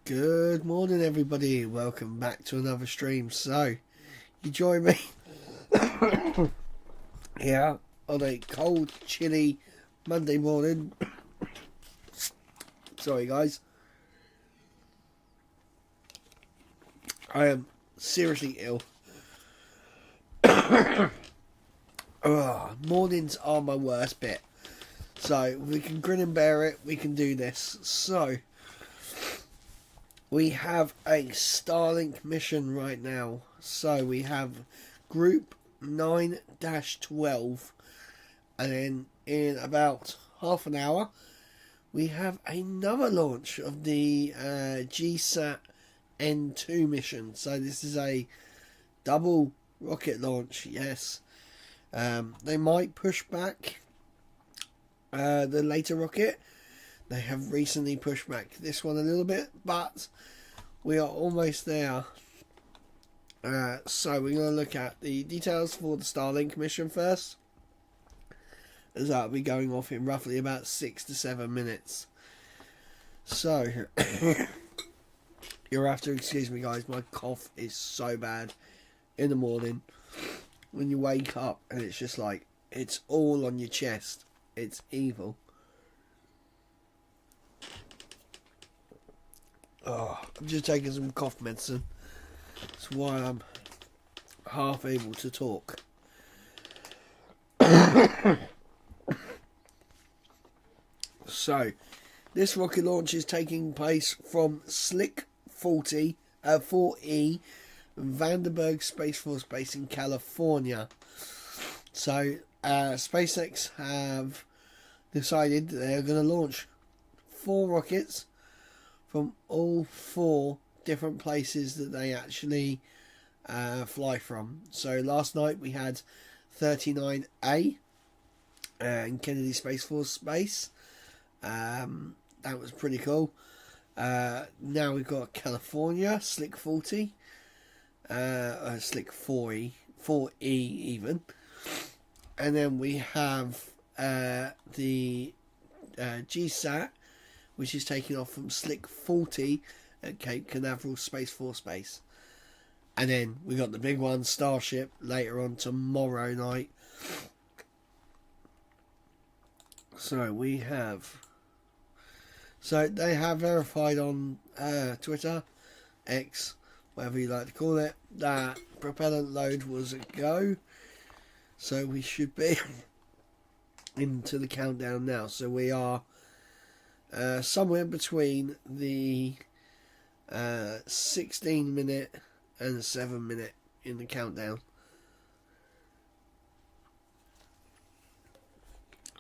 Good morning, everybody. Welcome back to another stream. So, you join me here on a cold, chilly Monday morning. Sorry, guys. I am seriously ill. Mornings are my worst bit. So, we can grin and bear it. We can do this. So, we have a Starlink mission right now. So we have group 9-12, and then in about half an hour we have another launch of the GSAT-N2 mission. So this is a double rocket launch. Yes, they might push back the later rocket. They have recently pushed back this one a little bit, but we are almost there. So we're going to look at the details for the Starlink mission first, as that will be going off in roughly about 6 to 7 minutes. So, you'll have to excuse me, guys. My cough is so bad in the morning when you wake up and it's just like, it's all on your chest. It's evil. Oh, I'm just taking some cough medicine. That's why I'm half able to talk. So, this rocket launch is taking place from Slick 4E Vandenberg Space Force Base in California. So, SpaceX have decided that they're going to launch 4 rockets from all 4 different places that they actually fly from. So last night we had 39A in Kennedy Space Force Base. That was pretty cool. Now we've got California, Slick 40, Slick 4E even. And then we have the GSAT, which is taking off from Slick 40 at Cape Canaveral Space Force Base. And then we got the big one, Starship, later on tomorrow night. So we have... So they have verified on Twitter, X, whatever you like to call it, that propellant load was a go. So we should be into the countdown now. So we are somewhere between the 16 minute and 7 minute in the countdown.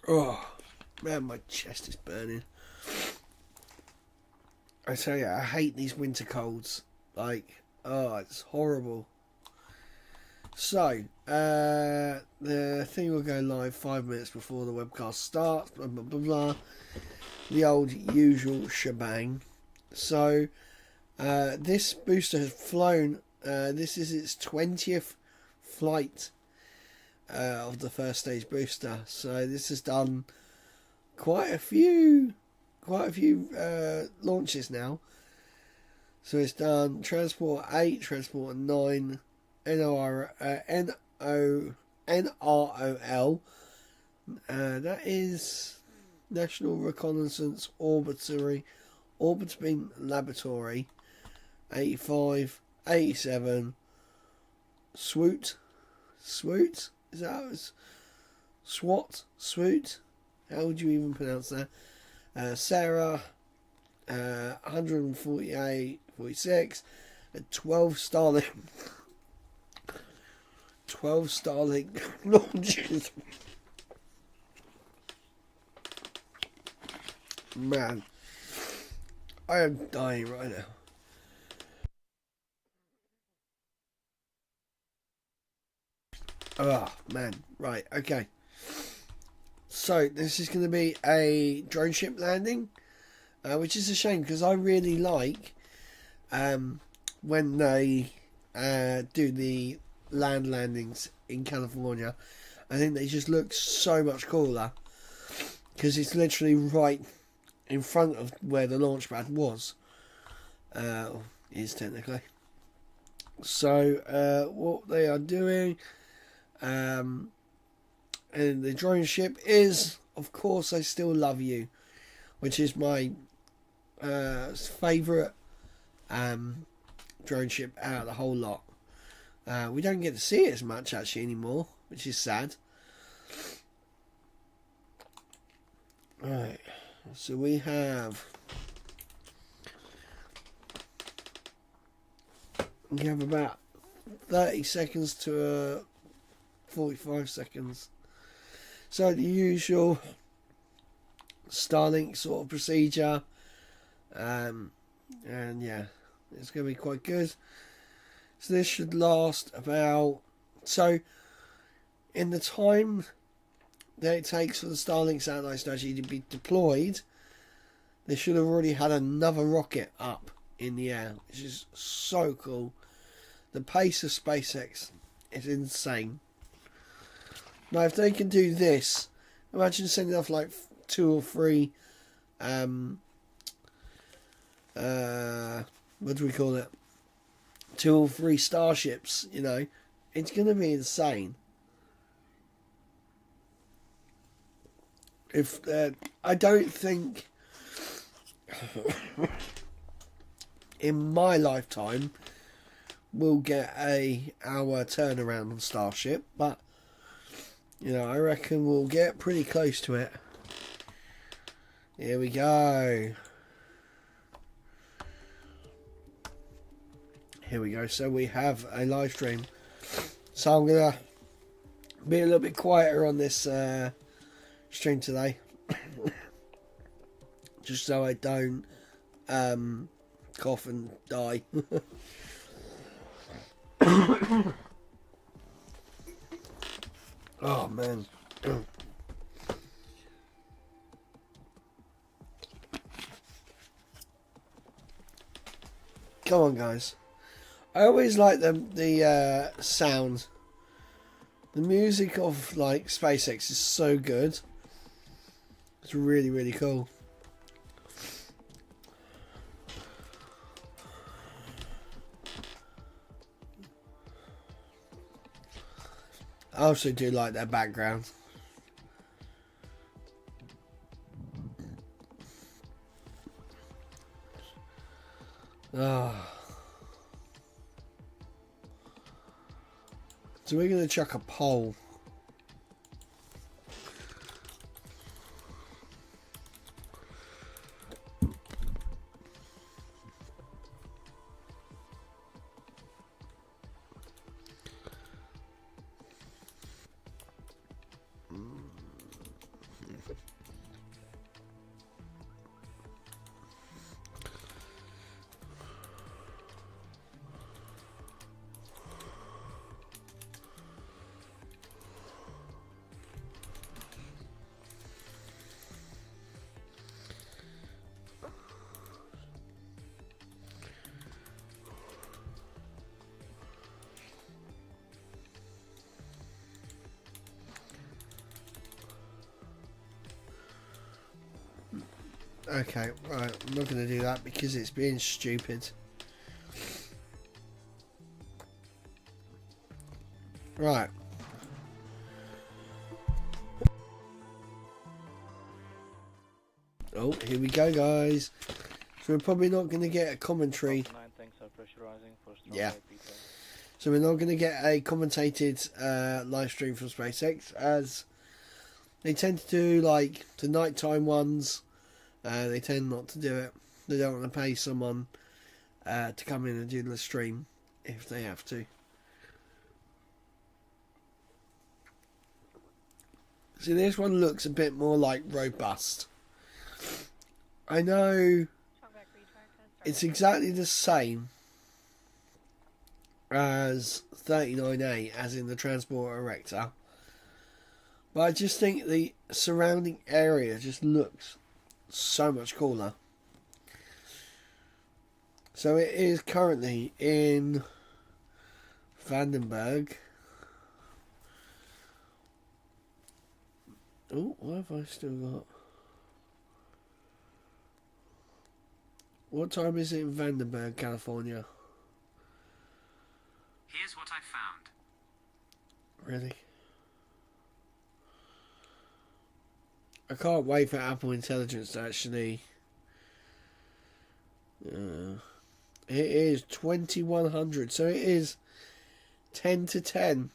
Oh man, my chest is burning. I tell you, I hate these winter colds. Like, oh, it's horrible. So, the thing will go live 5 minutes before the webcast starts. Blah blah blah blah. The old usual shebang. So, this booster has flown. This is its 20th flight of the first stage booster. So this has done quite a few launches now. So it's done Transport 8, Transport 9, NROL. That is National Reconnaissance Orbiting Laboratory. 85, 87, Swoot, is that how it's Swoot, how would you even pronounce that? Sarah, 148, 46, and 12 Starlink launches. Man, I am dying right now. Oh, man. Right, okay. So, this is going to be a drone ship landing, which is a shame because I really like when they do the land landings in California. I think they just look so much cooler because it's literally right in front of where the launch pad was. is technically. So what they are doing, and the drone ship is, of course, I Still Love You, which is my favourite drone ship out of the whole lot. We don't get to see it as much actually anymore, which is sad. Right, so we have about 30 seconds to 45 seconds. So the usual Starlink sort of procedure, and yeah, it's going to be quite good. So this should last about, so in the time that it takes for the Starlink satellites to actually be deployed, they should have already had another rocket up in the air, which is so cool. The pace of SpaceX is insane. Now, if they can do this, imagine sending off like 2 or 3, what do we call it? 2 or 3 starships, you know, it's going to be insane. If I don't think in my lifetime we'll get a hour turnaround on Starship, but you know, I reckon we'll get pretty close to it. Here we go. Here we go. So we have a live stream. So I'm gonna be a little bit quieter on this stream today, just so I don't cough and die. Oh man. Come on, guys. I always like the sound. The music of like SpaceX is so good. It's really, really cool. I also do like their background. Oh. So we're going to chuck a poll. Okay, right, I'm not going to do that because it's being stupid. Right. Oh, here we go, guys. So we're probably not going to get a commentary. Yeah. So we're not going to get a commentated live stream from SpaceX, as they tend to do like the nighttime ones. They tend not to do it. They don't want to pay someone to come in and do the stream if they have to. See, this one looks a bit more like robust. I know it's exactly the same as 39A, as in the Transporter Erector, but I just think the surrounding area just looks so much cooler. So it is currently in Vandenberg. Oh, what have I still got? What time is it in Vandenberg, California? Here's what I found. Really? I can't wait for Apple Intelligence to actually... it is 2100, so it is 10 to 10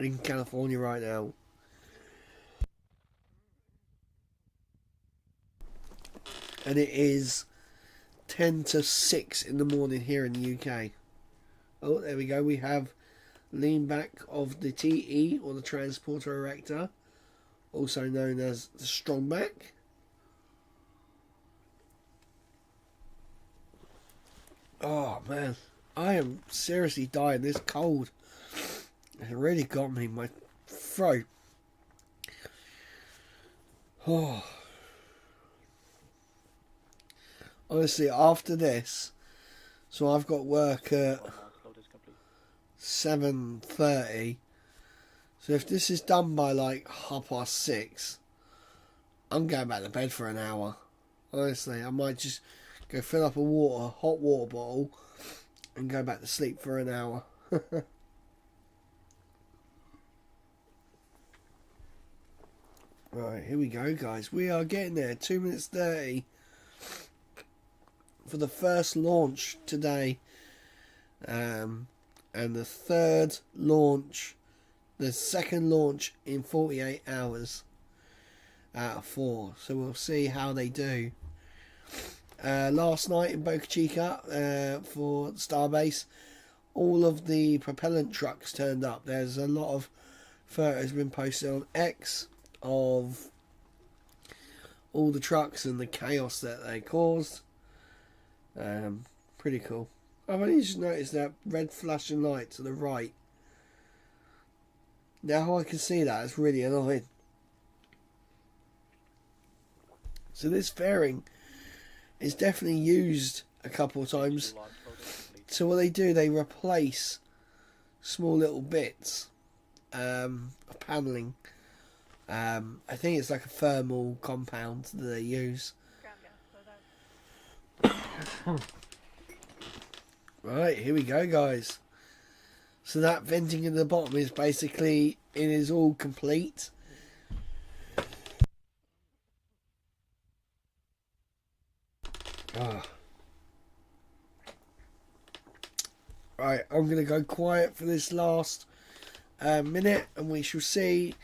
in California right now. And it is 10 to 6 in the morning here in the UK. Oh, there we go. We have lean back of the TE, or the transporter erector, also known as the strong back. Oh man, I am seriously dying. This cold has really got me. My throat. Oh. Honestly, after this, so I've got work at 7:30. So if this is done by like 6:30, I'm going back to bed for an hour. Honestly, I might just go fill up a hot water bottle, and go back to sleep for an hour. Right, here we go, guys. We are getting there. 2 minutes 30 for the first launch today. And the third launch, the second launch in 48 hours out of 4. So we'll see how they do. Last night in Boca Chica for Starbase, all of the propellant trucks turned up. There's a lot of photos been posted on X of all the trucks and the chaos that they caused. Pretty cool. I've only just noticed that red flashing light to the right. Now I can see that, it's really annoying. So this fairing is definitely used a couple of times. So what they do, they replace small little bits of panelling. I think it's like a thermal compound that they use. Right, here we go, guys. So that venting in the bottom is basically, it is all complete. Right, I'm going to go quiet for this last minute, and we shall see,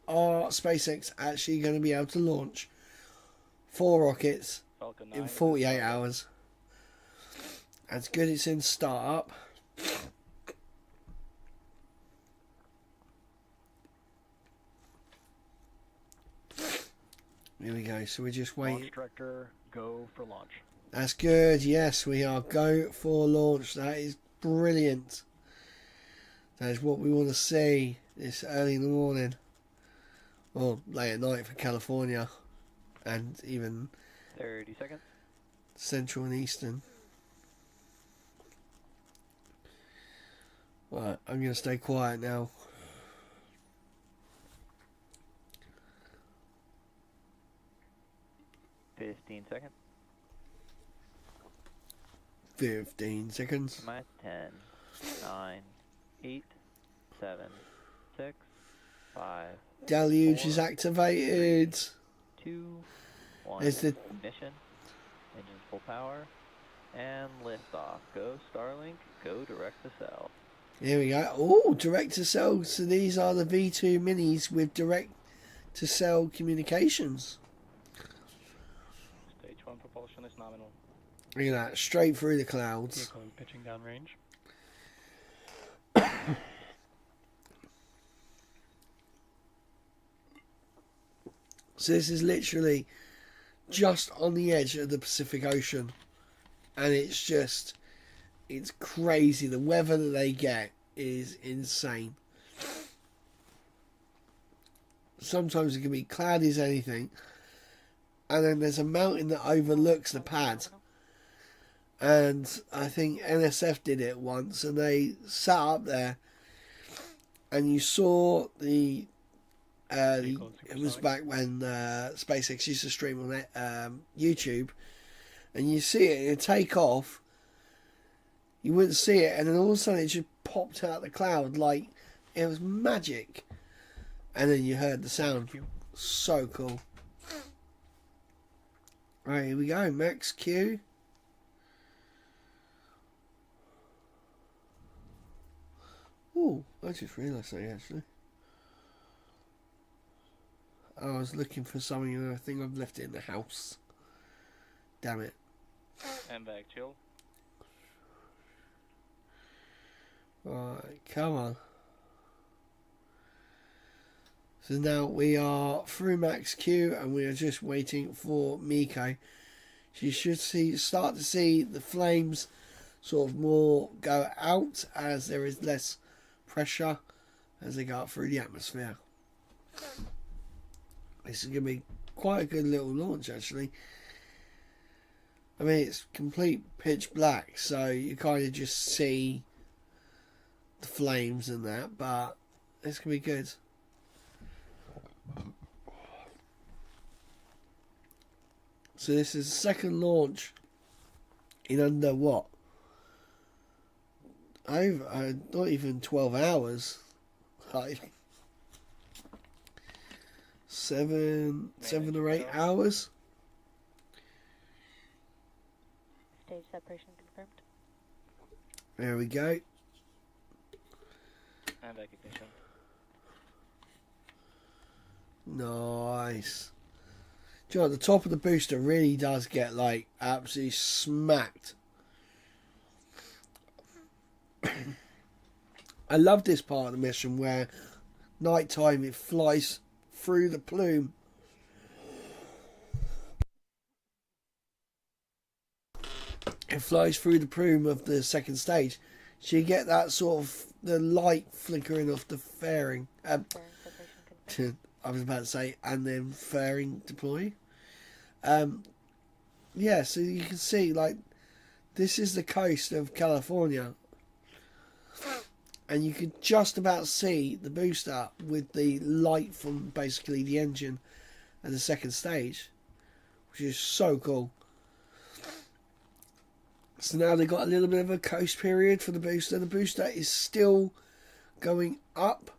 are SpaceX actually going to be able to launch 4 rockets Falcon in 48 hours. That's good, it's in startup. Here we go, so we're just waiting. Launch director, go for launch. That's good, yes, we are go for launch. That is brilliant. That is what we want to see this early in the morning. Or late at night for California. And even 30 seconds. Central and Eastern. Right, I'm going to stay quiet now. $15 seconds. 15 seconds. My 10, 9, 8, 7, 6, 5. Deluge 4, is activated. 2, 1. There's the Ignition. Engines full power. And liftoff. Go Starlink. Go direct to cell. Here we go. Oh, direct to cell. So these are the V2 minis with direct to cell communications. Stage 1 propulsion is nominal. Look at that, straight through the clouds. Vehicle pitching down range. So this is literally just on the edge of the Pacific Ocean, and it's crazy. The weather that they get is insane. Sometimes it can be cloudy as anything, and then there's a mountain that overlooks the pad. And I think NSF did it once, and they sat up there, and you saw it was back when SpaceX used to stream on YouTube. and you see it and it take off, you wouldn't see it, and then all of a sudden it just popped out the cloud like it was magic. And then you heard the sound. So cool. Right, here we go. Max Q. Oh, I just realised that actually. I was looking for something and I think I've left it in the house. Damn it. And back, chill. Right, come on. So now we are through Max Q and we are just waiting for Miko. She should start to see the flames sort of more go out as there is less pressure as they go up through the atmosphere. This is going to be quite a good little launch actually. I mean, it's complete pitch black, so you kind of just see the flames and that, but it's going to be good. So this is the second launch in under what? Over not even 12 hours. Like 7 or 8 hours. Stage separation confirmed. There we go. And back ignition. Nice. Do you know, the top of the booster really does get like absolutely smacked. I love this part of the mission where nighttime it flies through the plume. It flies through the plume of the second stage. So you get that sort of the light flickering off the fairing. I was about to say, and then fairing deploy. Yeah, so you can see, like, this is the coast of California. And you can just about see the booster with the light from basically the engine and the second stage, which is so cool. So now they've got a little bit of a coast period for the booster. The booster is still going up.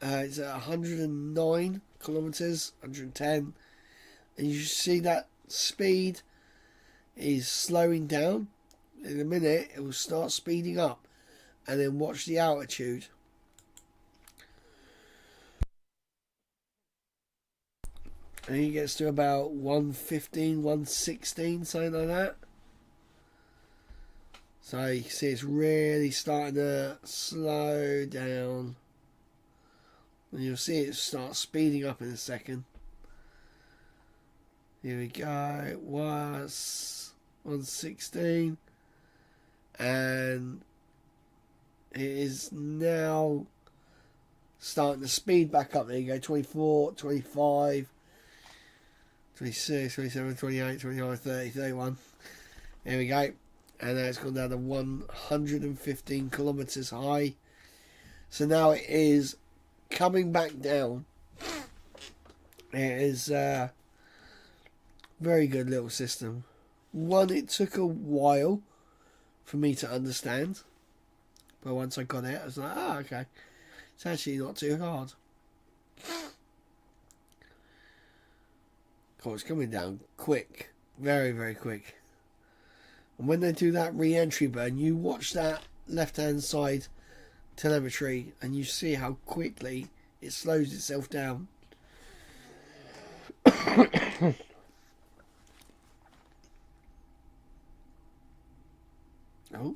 It's at 109 kilometers, 110. And you see that speed is slowing down. In a minute, it will start speeding up. And then watch the altitude. And he gets to about 115, 116, something like that. So you can see it's really starting to slow down. And you'll see it start speeding up in a second. Here we go. It was 116. And it is now starting to speed back up. There you go. 24, 25, 26, 27, 28, 29, 30, 31. There we go. And now it's gone down to 115 kilometers high. So now it is coming back down. It is a very good little system. One, it took a while for me to understand. But once I got it, I was like, oh, okay. It's actually not too hard. Cool, it's coming down quick. Very, very quick. And when they do that re-entry burn, you watch that left-hand side telemetry and you see how quickly it slows itself down. Oh,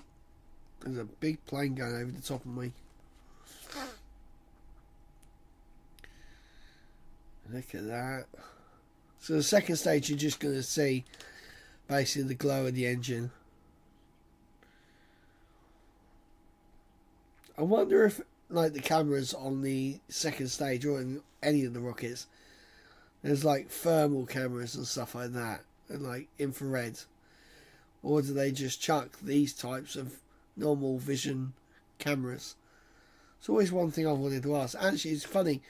there's a big plane going over the top of me. Look at that. So the second stage, you're just going to see basically the glow of the engine. I wonder if, like, the cameras on the second stage or in any of the rockets, there's like thermal cameras and stuff like that, and like infrared, or do they just chuck these types of normal vision cameras? It's always one thing I wanted to ask. Actually, it's funny.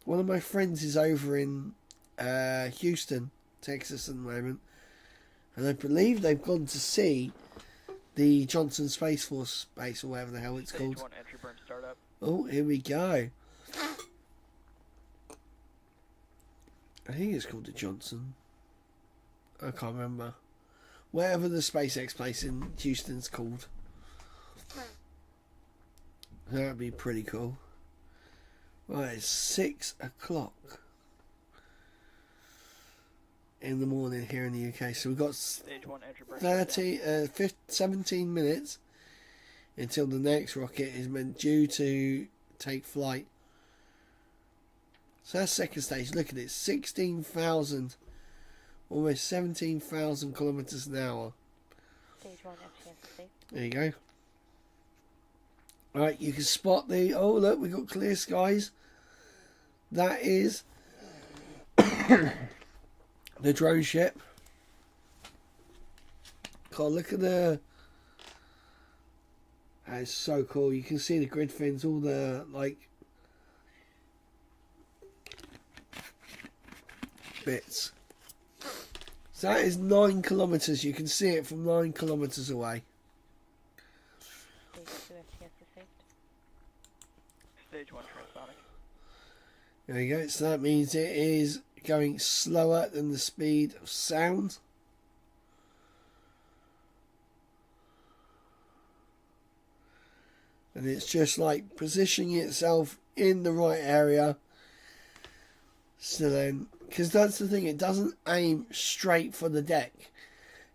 One of my friends is over in Houston, Texas at the moment, And I believe they've gone to see the Johnson Space Force base, or whatever the hell it's Stage called. 1 entry burn startup. Oh, here we go. I think it's called the Johnson. I can't remember. Whatever the SpaceX place in Houston's called. That'd be pretty cool. Right, it's 6 o'clock in the morning here in the UK. So we've got Stage 1 entry burn. 17 minutes until the next rocket is meant due to take flight. So that's second stage. Look at it, 16,000, almost 17,000 kilometers an hour. Stage 1 FTS safe. There you go. Right, you can spot the. Oh, look, we've got clear skies. That is the drone ship. God, look at the. That is so cool. You can see the grid fins, all the like bits. So that is 9 kilometers. You can see it from 9 kilometers away. Stage 2 FTS is safe. Stage 1 transonic. There you go. So that means it is going slower than the speed of sound. And it's just like positioning itself in the right area. So then, because that's the thing, it doesn't aim straight for the deck.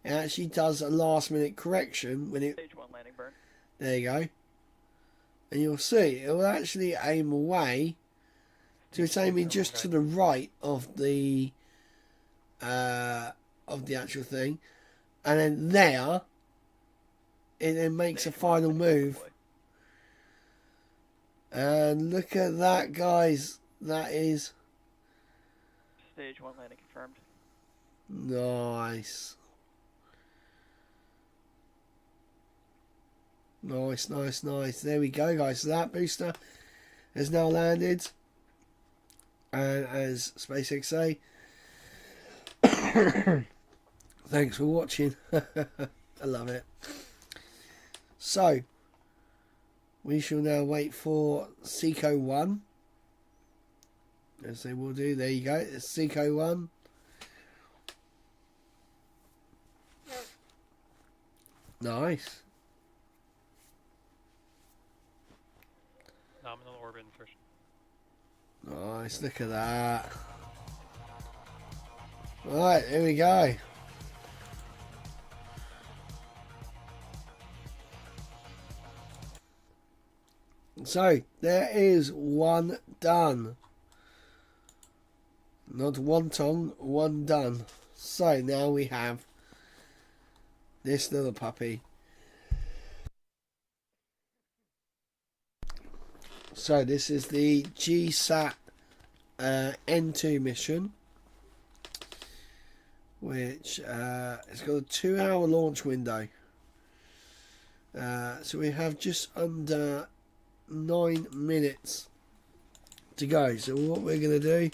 It actually does a last minute correction when it. Stage 1 landing burn. There you go. And you'll see it will actually aim away. So it's aiming just to the right of the actual thing, and then there, it then makes a final move. And look at that, guys. That is Stage 1 landing confirmed. nice. Nice. There we go, guys. So that booster has now landed. And as SpaceX say, thanks for watching. I love it. So, we shall now wait for Seco 1. As they will do. There you go. It's Seco 1. Nice. Nominal orbit insertion. Nice. Look at that. Right, here we go. So, there is one done. Not one tongue, one done. So, now we have this little puppy. So, this is the GSAT-N2 mission, which it's got a 2-hour launch window. So, we have just under 9 minutes to go. So what we're going to do,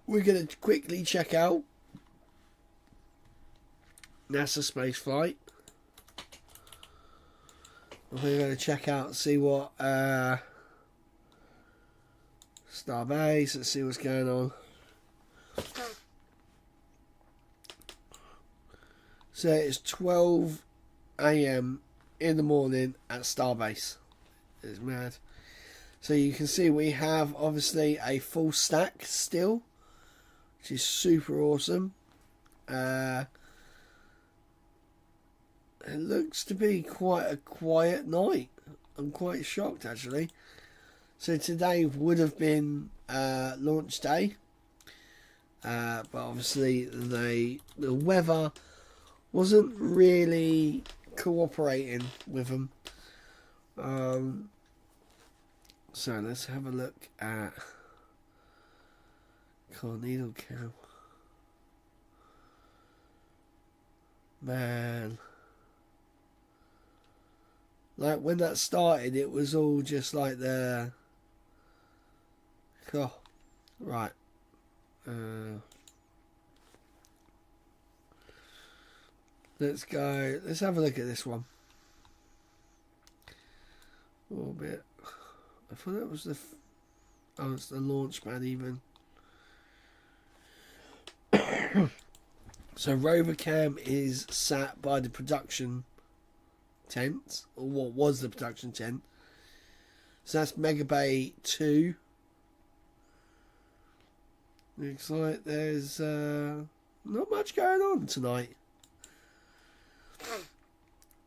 we're going to quickly check out NASA space flight. We're going to check out, see what Starbase, let's see what's going on. So it's 12 AM in the morning at Starbase. It's mad. So you can see we have obviously a full stack still, which is super awesome. It looks to be quite a quiet night. I'm quite shocked actually. So today would have been launch day, but obviously the weather wasn't really cooperating with them. So let's have a look at Corneal Cow. Man, like when that started, it was all just like the. Oh, right. Let's go. Let's have a look at this one. Orbit. I thought that was the. Oh, it's the launch pad even. So rover cam is sat by the production tent, or what was the production tent. So that's Mega Bay 2. Looks like there's not much going on tonight.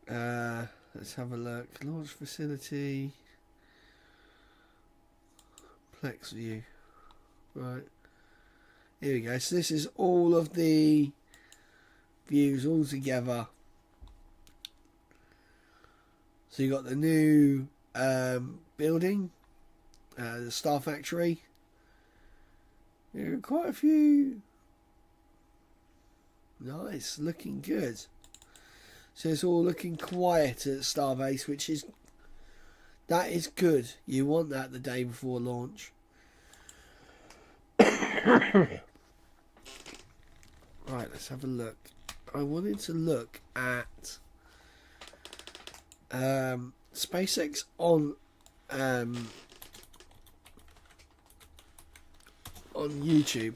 Let's have a look. Launch facility. Plex view. Right. Here we go. So this is all of the views all together. So you got the new building, the Star Factory. There are quite a few. Nice, looking good. So it's all looking quiet at Starbase, which is that is good. You want that the day before launch. Right, let's have a look. I wanted to look at SpaceX on YouTube.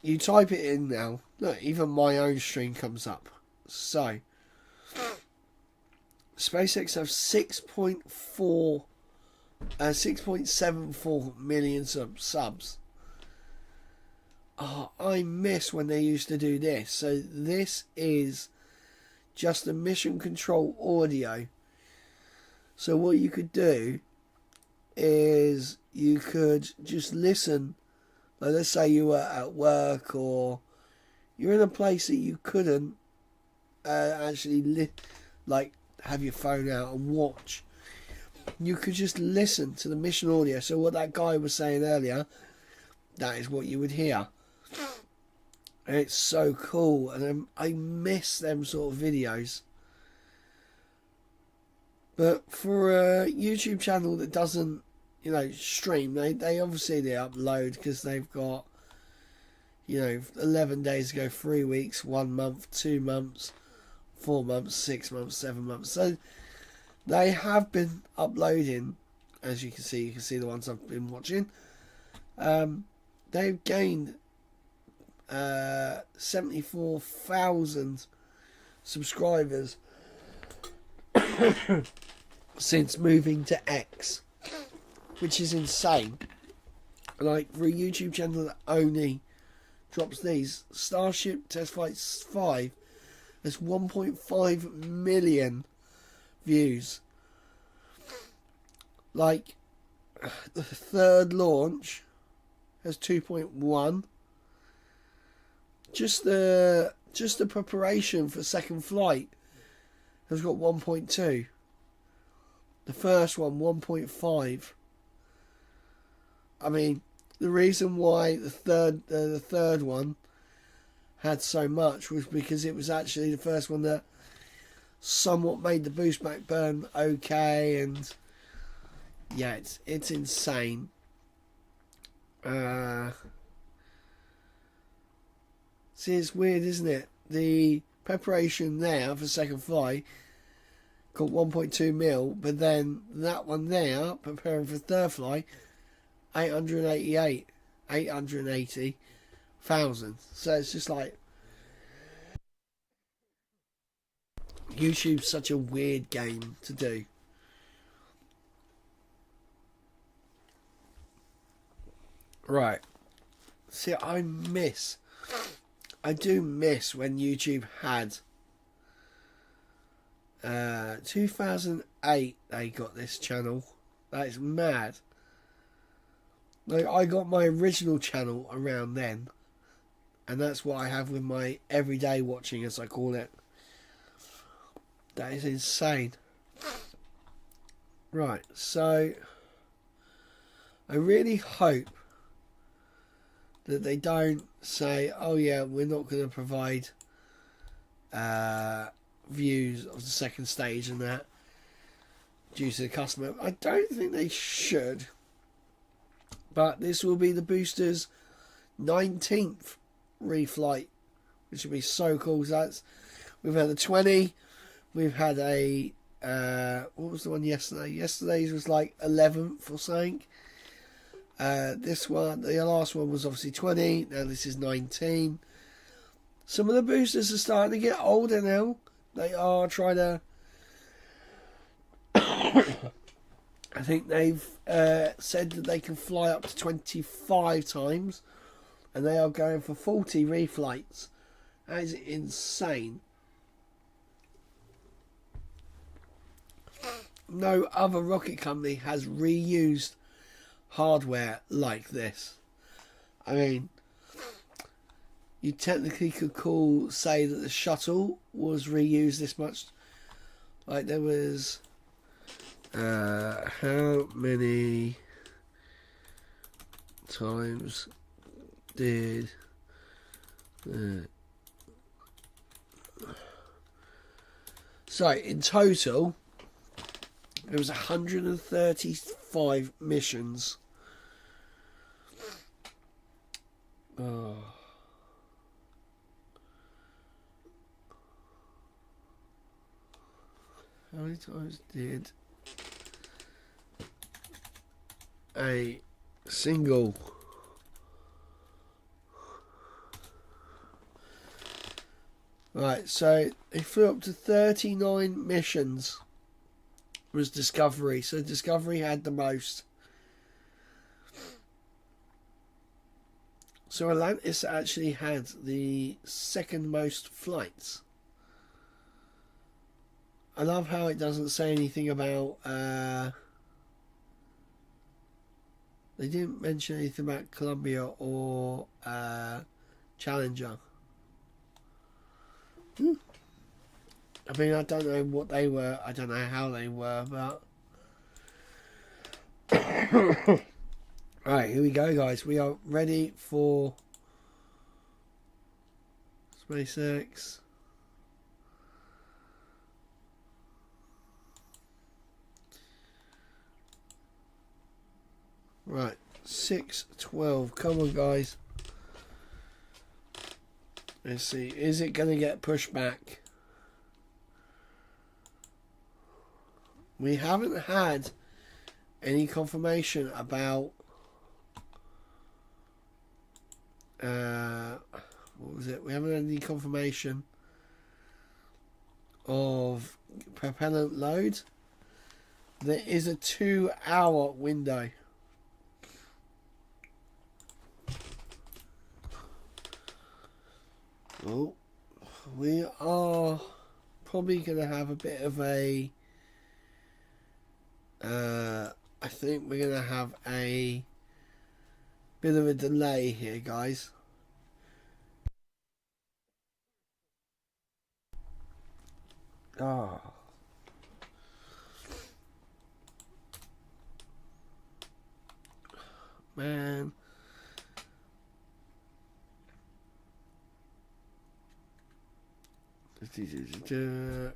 You type it in now. Look, even my own stream comes up. So, SpaceX have 6.74 million subs. Oh, I miss when they used to do this. So this is just the mission control audio. So what you could do is you could just listen. Like, let's say you were at work or you're in a place that you couldn't actually like have your phone out and watch. You could just listen to the mission audio. So what that guy was saying earlier, that is what you would hear. And it's so cool, and I miss them sort of videos. But for a YouTube channel that doesn't, stream, they obviously they upload because they've got, 11 days ago, 3 weeks, 1 month, 2 months, 4 months, 6 months, 7 months. So they have been uploading, as you can see the ones I've been watching. They've gained 74,000 subscribers since moving to X, which is insane. Like, for a YouTube channel that only drops these, Starship Test Flight 5 has 1.5 million views. Like, the third launch has 2.1. Just the preparation for second flight has got 1.2. The first one 1.5. I mean, the reason why the third one had so much was because it was actually the first one that somewhat made the boost back burn okay, and yeah, it's insane. See, it's weird, isn't it? The preparation there for second flight got 1.2 mil, but then that one there, preparing for third flight, 880,000. So it's just like, YouTube's such a weird game to do. Right. See, I do miss when YouTube had 2008 they got this channel. That is mad. Like, I got my original channel around then, and that's what I have with my everyday watching, as I call it. That is insane. Right, so I really hope that they don't say, oh yeah, we're not going to provide views of the second stage and that due to the customer. I don't think they should, but this will be the booster's 19th reflight which would be so cool. So we've had a 20, we've had a what was the one yesterday? Yesterday's was like 11th or something. This one, the last one was obviously 20. Now this is 19. Some of the boosters are starting to get older now. They are trying to. I think they've said that they can fly up to 25 times, and they are going for 40 reflights. That is insane. No other rocket company has reused hardware like this. I mean, you technically could say that the shuttle was reused this much. Like there was how many times did so in total there was 135 missions. Oh. How many times did a single right, so they flew up to 39 missions was Discovery. So Discovery had the most. So Atlantis actually had the second most flights. I love how it doesn't say anything about they didn't mention anything about Columbia or Challenger. I mean, I don't know what they were. I don't know how they were, but alright, here we go, guys. We are ready for SpaceX. Right, 6:12. Come on, guys. Let's see. Is it going to get pushed back? We haven't had any confirmation about what was it? We haven't had any confirmation of propellant load. There is a 2-hour window. Oh, we are probably going to have a bit of a I think we're going to have a bit of a delay here, guys. Oh. Man.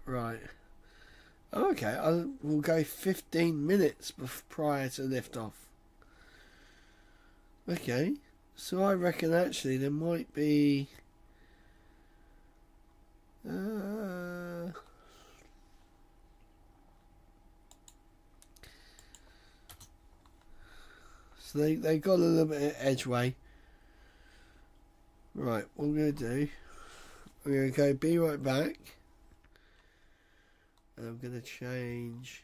Right. Okay, we'll go 15 minutes prior to liftoff. Okay, so I reckon actually there might be so they got a little bit of edgeway. Right, what we're going to do, we're going to go be right back. And I'm going to change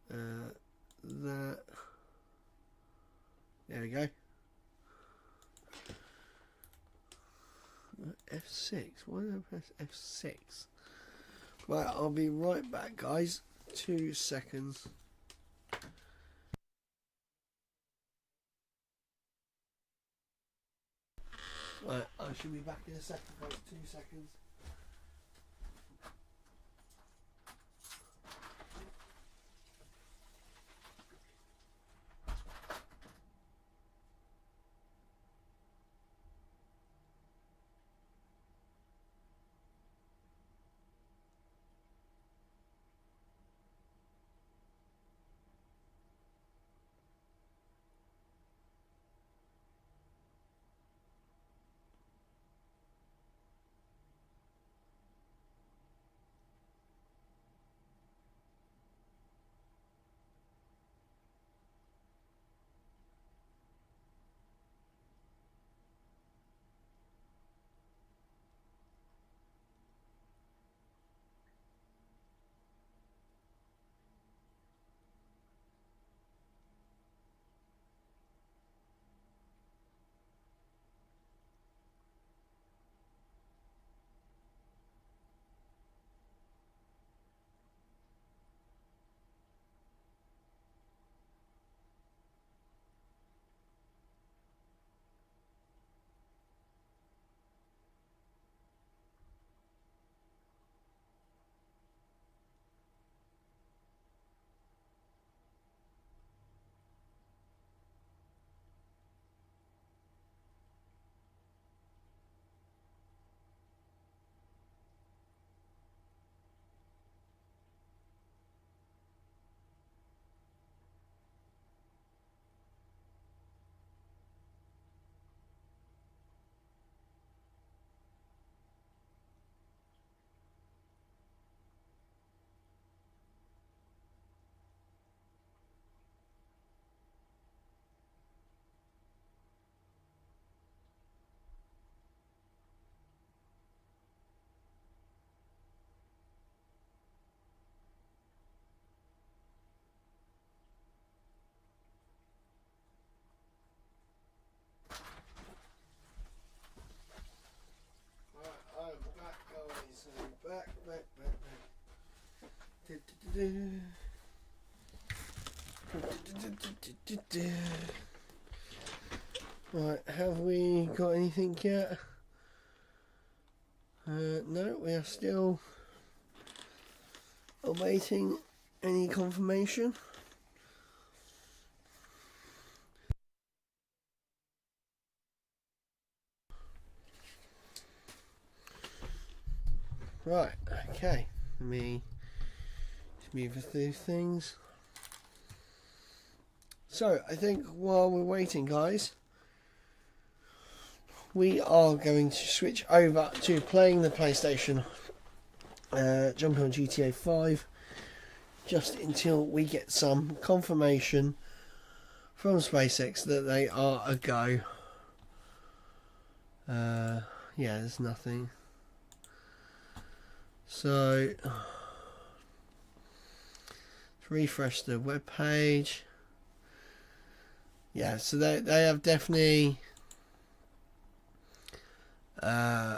that. There we go. F6. Why did I press F6? Right, I'll be right back, guys. 2 seconds. Right, I should be back in a second, guys. 2 seconds. Right, have we got anything yet? No, we are still awaiting any confirmation. Right, okay, let me just move through things. So, I think while we're waiting, guys, we are going to switch over to playing the PlayStation, jumping on GTA 5, just until we get some confirmation from SpaceX that they are a go. Yeah, there's nothing. So, let's refresh the web page. Yeah, so they have definitely.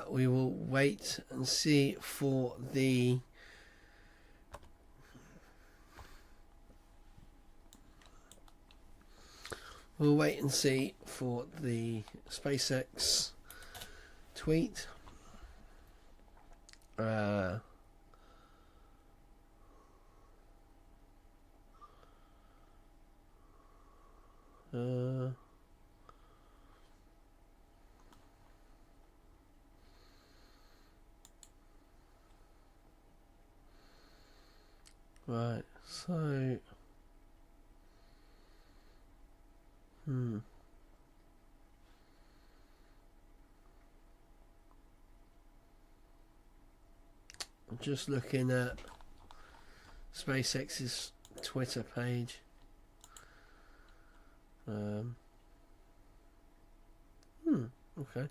We will wait and see for the. We'll wait and see for the SpaceX tweet. Right, so I'm just looking at SpaceX's Twitter page. Okay.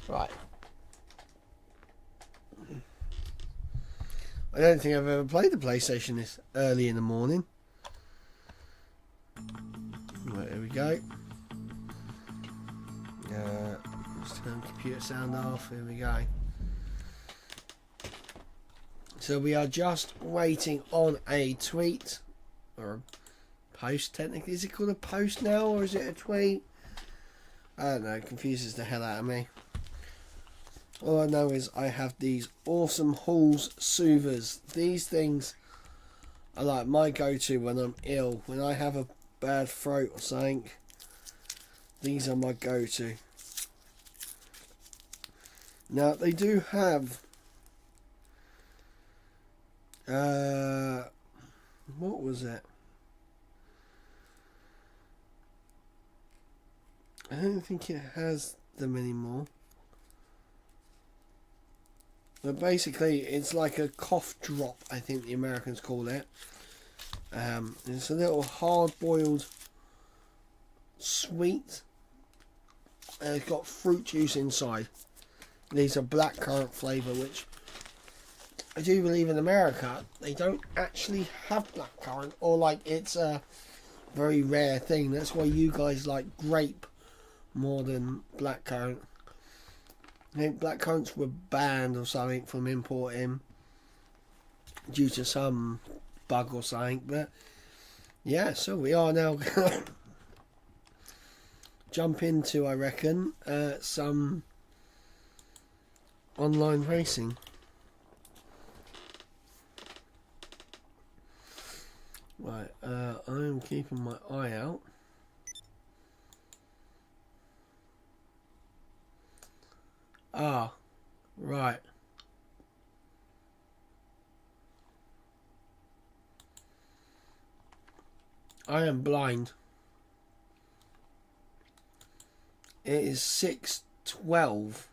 Right. I don't think I've ever played the PlayStation this early in the morning. Right, there we go. Let's turn computer sound off. Here we go. So we are just waiting on a tweet or a post. Technically, is it called a post now or is it a tweet? I don't know. It confuses the hell out of me. All I know is I have these awesome Halls soothers. These things are like my go-to when I'm ill. When I have a bad throat or something, these are my go-to. Now they do have what was it? I don't think it has them anymore. But basically, it's like a cough drop, I think the Americans call it. It's a little hard-boiled sweet. And it's got fruit juice inside. These are blackcurrant flavour, which I do believe in America they don't actually have blackcurrant, or like it's a very rare thing. That's why you guys like grape more than blackcurrant. I think blackcurrants were banned or something from importing due to some bug or something. But yeah, so we are now going to jump into, I reckon, some online racing. Right, I'm keeping my eye out. Ah, right. I am blind. It is 6:12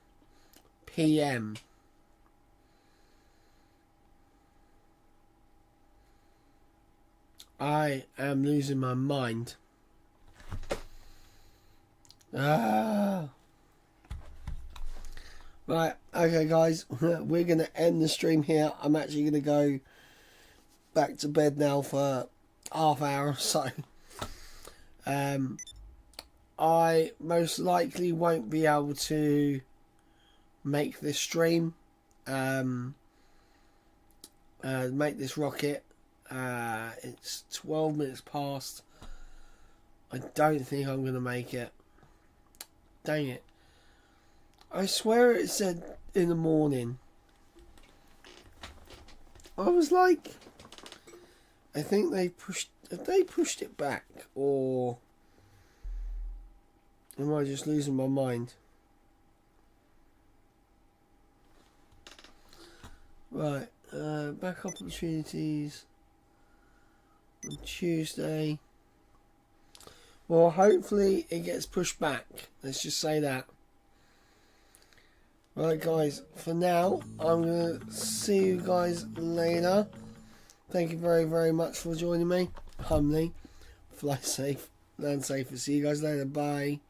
p.m. I am losing my mind. Ah. Right, okay guys, we're going to end the stream here. I'm actually going to go back to bed now for half hour or so. I most likely won't be able to make this stream, make this rocket. It's 12 minutes past. I don't think I'm going to make it. Dang it. I swear it said in the morning. I was like, I think have they pushed it back, or am I just losing my mind? Right, back opportunities on Tuesday. Well, hopefully it gets pushed back. Let's just say that. Right, guys, for now, I'm going to see you guys later. Thank you very, very much for joining me. I'm Lee. Fly safe, land safe. See you guys later. Bye.